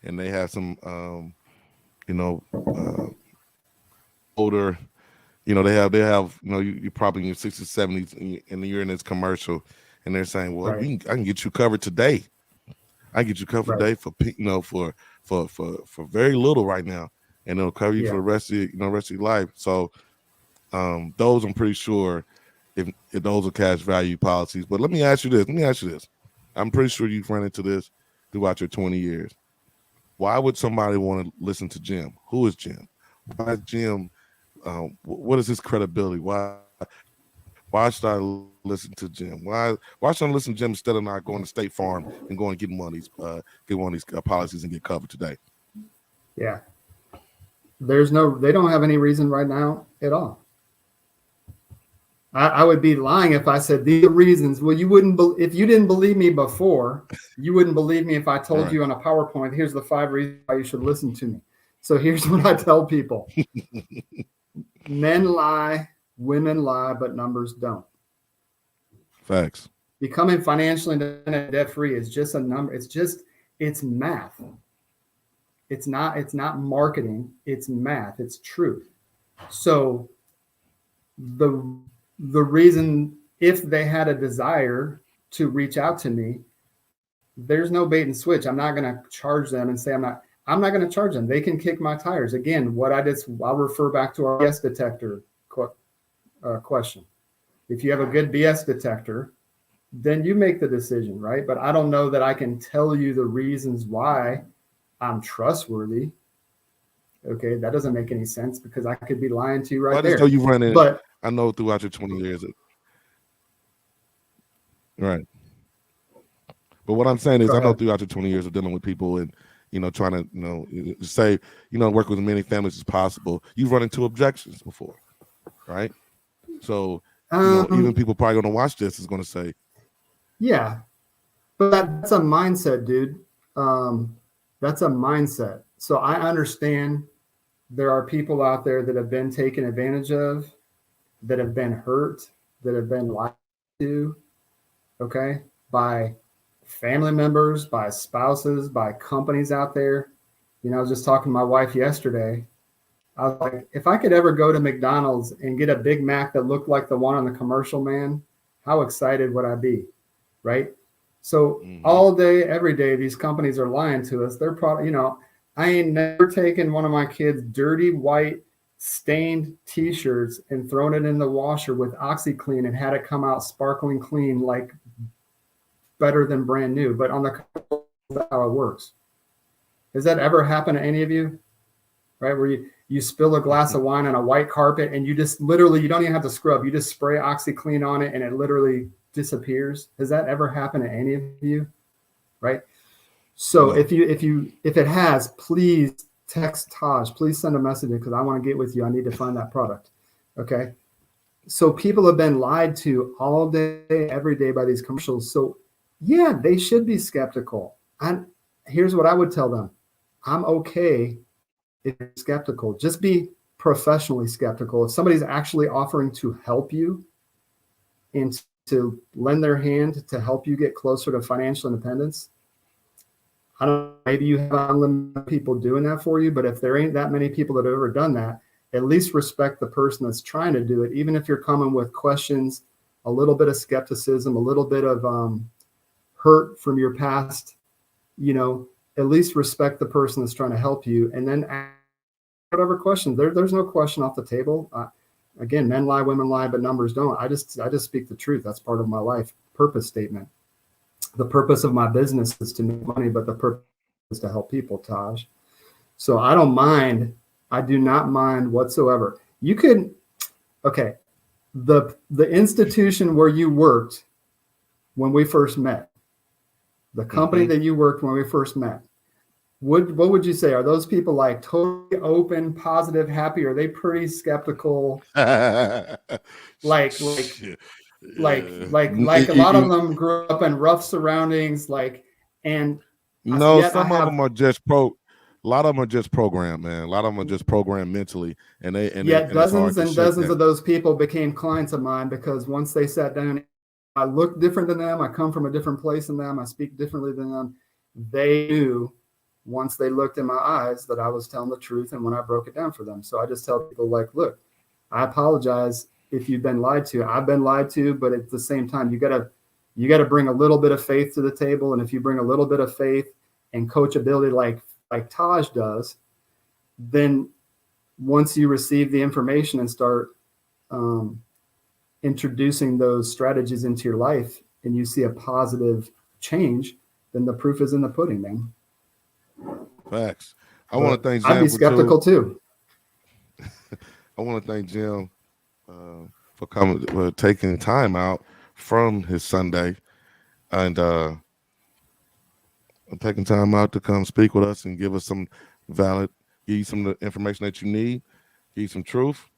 and they have some, you know, older, you know, they have, you know, you're probably in your 60s, 70s, and you're in this commercial, and they're saying, well,
Right.
I can get you covered today. I can get you covered
Right.
today for, you know, for very little right now, and it'll cover you
Yeah.
for the rest of rest of your life. So those I'm pretty sure if those are cash value policies. But let me ask you this. I'm pretty sure you've run into this throughout your 20 years. Why would somebody want to listen to Jim? Who is Jim? Why is Jim? What is his credibility? Why should I listen to Jim? Why should I listen to Jim instead of not going to State Farm and going and get one of these policies and get covered today?
Yeah. They don't have any reason right now at all. I would be lying if I said these are reasons. Well, you wouldn't, if you didn't believe me before, you wouldn't believe me if I told you on a PowerPoint, here's the 5 reasons why you should listen to me. So here's what I tell people. Men lie, women lie, but numbers don't.
Facts.
Becoming financially independent, debt-free is just a number. It's math. It's not marketing. It's math. It's truth. So the reason, if they had a desire to reach out to me, there's no bait and switch. I'm not going to charge them and say I'm not going to charge them. They can kick my tires. Again, I'll refer back to our BS detector question. If you have a good BS detector, then you make the decision, right? But I don't know that I can tell you the reasons why I'm trustworthy. Okay, that doesn't make any sense because I could be lying to you right there.
I just know you run in.
But
I know throughout your 20 years. Right. But what I'm saying is, I know throughout your 20 years of dealing with people and, you know, trying to, you know, say, you know, work with as many families as possible, you've run into objections before, right? So, you know, even people probably going to watch this is going to say,
yeah, but that's a mindset, dude. That's a mindset. So I understand there are people out there that have been taken advantage of, that have been hurt, that have been lied to, okay, by family members, by spouses, by companies out there. You know, I was just talking to my wife yesterday. I was like, if I could ever go to McDonald's and get a Big Mac that looked like the one on the commercial, man, how excited would I be, right? So all day, every day, these companies are lying to us. They're probably, you know, I ain't never taken one of my kids' dirty, white, stained T-shirts and thrown it in the washer with OxyClean and had it come out sparkling clean, like better than brand new. But on the, that's how it works. Has that ever happened to any of you? Right, where you spill a glass of wine on a white carpet and you just literally, you don't even have to scrub. You just spray OxyClean on it and it literally disappears. Has that ever happened to any of you? Right. So if it has, please text Taj. Please send a message because I want to get with you. I need to find that product. Okay. So people have been lied to all day, every day by these commercials. So yeah, they should be skeptical. And here's what I would tell them. I'm okay if you're skeptical. Just be professionally skeptical. If somebody's actually offering to help you and to lend their hand to help you get closer to financial independence, I don't know, maybe you have unlimited people doing that for you, but if there ain't that many people that have ever done that, at least respect the person that's trying to do it, even if you're coming with questions, a little bit of skepticism, a little bit of hurt from your past, you know, at least respect the person that's trying to help you, and then ask whatever question. There's no question off the table. Again, men lie, women lie, but numbers don't. I just speak the truth. That's part of my life purpose statement. The purpose of my business is to make money, but the purpose is to help people, Taj. So I don't mind. I do not mind whatsoever. You could, okay, the institution where you worked when we first met, the company that you worked when we first met, what would you say? Are those people like totally open, positive, happy? Are they pretty skeptical? like a lot of them grew up in rough surroundings, and
No,
Yet I
some of
have
them are just a lot of them are just programmed, man. A lot of them are just programmed mentally, and
Yet
it's hard
dozens
to
and
shake
dozens
that.
of those people became clients of mine because once they sat down, I look different than them. I come from a different place than them. I speak differently than them. They knew once they looked in my eyes that I was telling the truth and when I broke it down for them. So I just tell people like, look, I apologize if you've been lied to. I've been lied to, but at the same time, you gotta bring a little bit of faith to the table. And if you bring a little bit of faith and coachability like Taj does, then once you receive the information and start um, introducing those strategies into your life and you see a positive change, then the proof is in the pudding, man.
Facts. I want
But
to thank
I'd be
Jim
skeptical
Vitou.
too.
I want to thank Jim for coming, for taking time out from his Sunday and taking time out to come speak with us and give us some valid, give you some of the information that you need, give you some truth,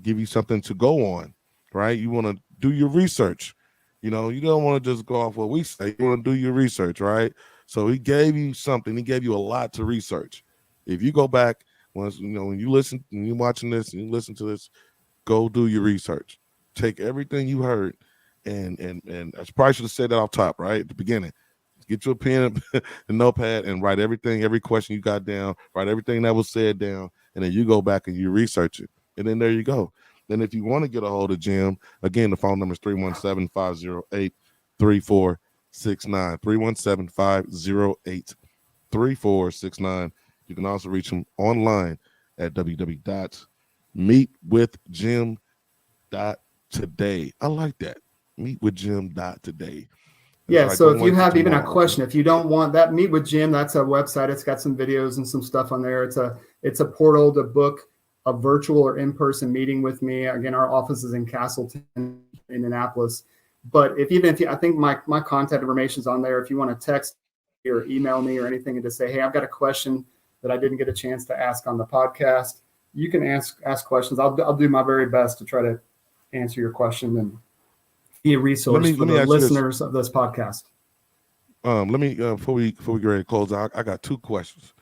give you something to go on, right? You want to do your research. You know, you don't want to just go off what we say. You want to do your research, right? So he gave you something. He gave you a lot to research. If you go back, once you know, when you listen, when you're watching this and you listen to this, go do your research. Take everything you heard, and I probably should have said that off top, right at the beginning. Get you a pen and notepad and write everything, every question you got down, write everything that was said down, and then you go back and you research it. And then there you go. Then if you want to get a hold of Jim, again, the phone number is 317-508-3469. 317-508-3469. You can also reach him online at www.meetwithjim.today. I like that. Meetwithjim.today. It's
Yeah.
like,
So
don't
if you
wait till
have even a
tomorrow.
question, if you don't want that, Meet with Jim, that's a website. It's got some videos and some stuff on there. It's a portal to book a virtual or in-person meeting with me. Again, our office is in Castleton, Indianapolis. But I think my contact information is on there. If you want to text or email me or anything and just say, hey, I've got a question that I didn't get a chance to ask on the podcast, you can ask questions. I'll do my very best to try to answer your question and be a resource for
Let me
the
ask you this.
listeners of this podcast.
Let me before we get ready to close out, I got two questions.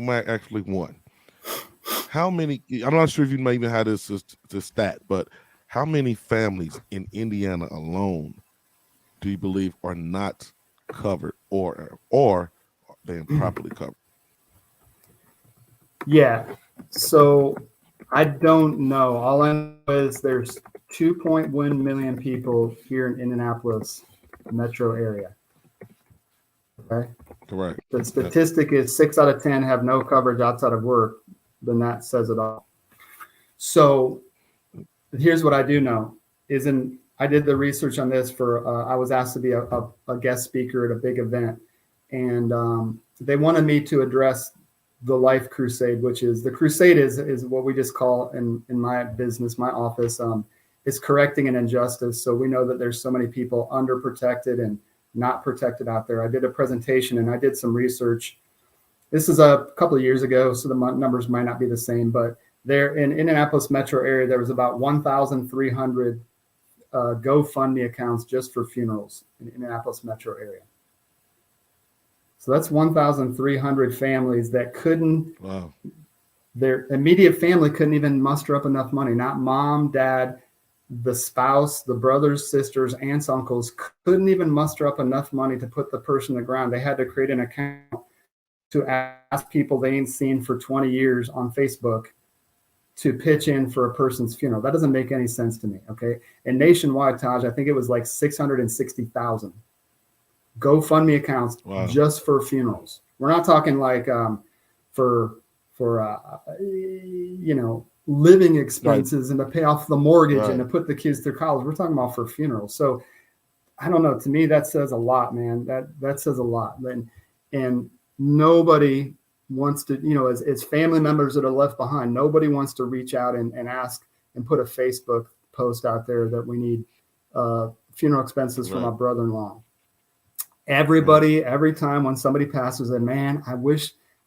Actually, one. How many? I'm not sure if you may even have this stat, but how many families in Indiana alone do you believe are not covered or they improperly covered?
Yeah. So I don't know. All I know is there's 2.1 million people here in Indianapolis metro area. Okay.
Correct.
The statistic is 6 out of 10 have no coverage outside of work. Then that says it all. So here's what I do know I did the research on this I was asked to be a guest speaker at a big event, and they wanted me to address the Life Crusade, which is the crusade is what we just call in my business, my office, is correcting an injustice. So we know that there's so many people underprotected and not protected out there. I did a presentation and I did some research. This is a couple of years ago, so the numbers might not be the same, but there in Indianapolis metro area, there was about 1,300 GoFundMe accounts just for funerals in Indianapolis metro area. So that's 1,300 families that
Wow.
their immediate family couldn't even muster up enough money. Not mom, dad, the spouse, the brothers, sisters, aunts, uncles couldn't even muster up enough money to put the person in the ground. They had to create an account to ask people they ain't seen for 20 years on Facebook to pitch in for a person's funeral. That doesn't make any sense to me. Okay. And nationwide, Taj, I think it was like 660,000 GoFundMe accounts just for funerals. We're not talking like for living expenses and to pay off the mortgage and to put the kids through college. We're talking about for funerals. So I don't know. To me, that says a lot, man. That says a lot. And nobody wants to, as family members that are left behind, nobody wants to reach out and ask and put a Facebook post out there that we need funeral expenses for my brother-in-law. Everybody, every time when somebody passes, and man, I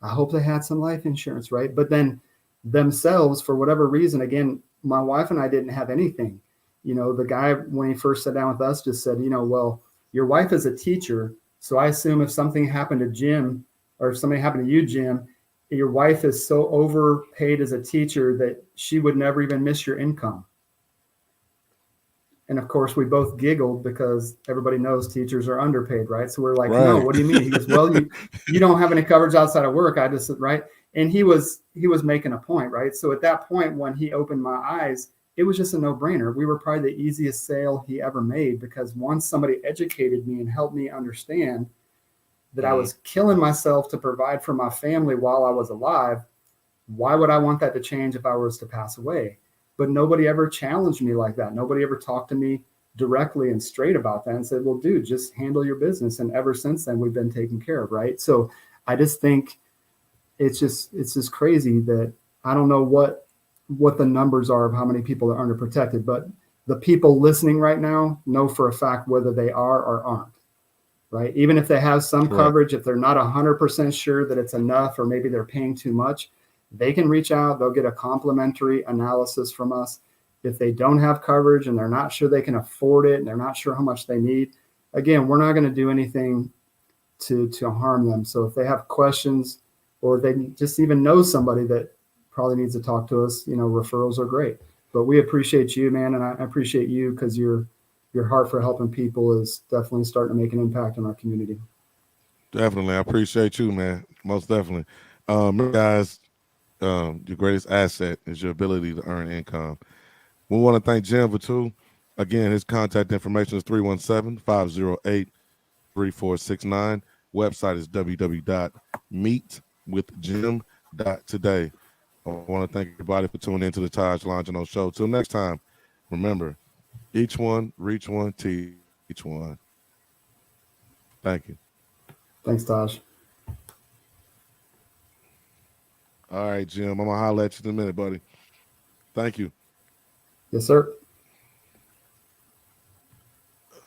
hope they had some life insurance, right? But then themselves, for whatever reason, again, my wife and I didn't have anything. The guy, when he first sat down with us, just said, well, your wife is a teacher, So I assume if something happened to Jim, or if something happened to you, Jim, your wife is so overpaid as a teacher that she would never even miss your income. And of course, we both giggled because everybody knows teachers are underpaid, right? So we're like,
Right.
no, what do you mean? He goes, well, you don't have any coverage outside of work. I just, right. And he was making a point, right? So at that point, when he opened my eyes, it was just a no-brainer. We were probably the easiest sale he ever made, because once somebody educated me and helped me understand that I was killing myself to provide for my family while I was alive, why would I want that to change if I was to pass away? But nobody ever challenged me like that. Nobody ever talked to me directly and straight about that and said, well, dude, just handle your business. And ever since then, we've been taken care of, right? So I just think it's just crazy that I don't know what the numbers are of how many people are underprotected, but the people listening right now know for a fact whether they are or aren't, right? Even if they have some coverage, if they're not 100% sure that it's enough, or maybe they're paying too much, they can reach out. They'll get a complimentary analysis from us. If they don't have coverage and they're not sure they can afford it and they're not sure how much they need, again, we're not going to do anything to harm them. So if they have questions, or they just even know somebody that probably needs to talk to us, referrals are great. But we appreciate you, man, and I appreciate you, because your heart for helping people is definitely starting to make an impact in our community.
Definitely. I appreciate you, man. Most definitely. Guys, your greatest asset is your ability to earn income. We want to thank Jim Vitou. Again, his contact information is 317-508-3469. Website is www.meetwithjim.today. I want to thank everybody for tuning into the TajLongino Show. Till next time, remember, each one, reach one, teach one. Thank you.
Thanks, Taj.
All right, Jim. I'm going to holler at you in a minute, buddy. Thank you.
Yes, sir.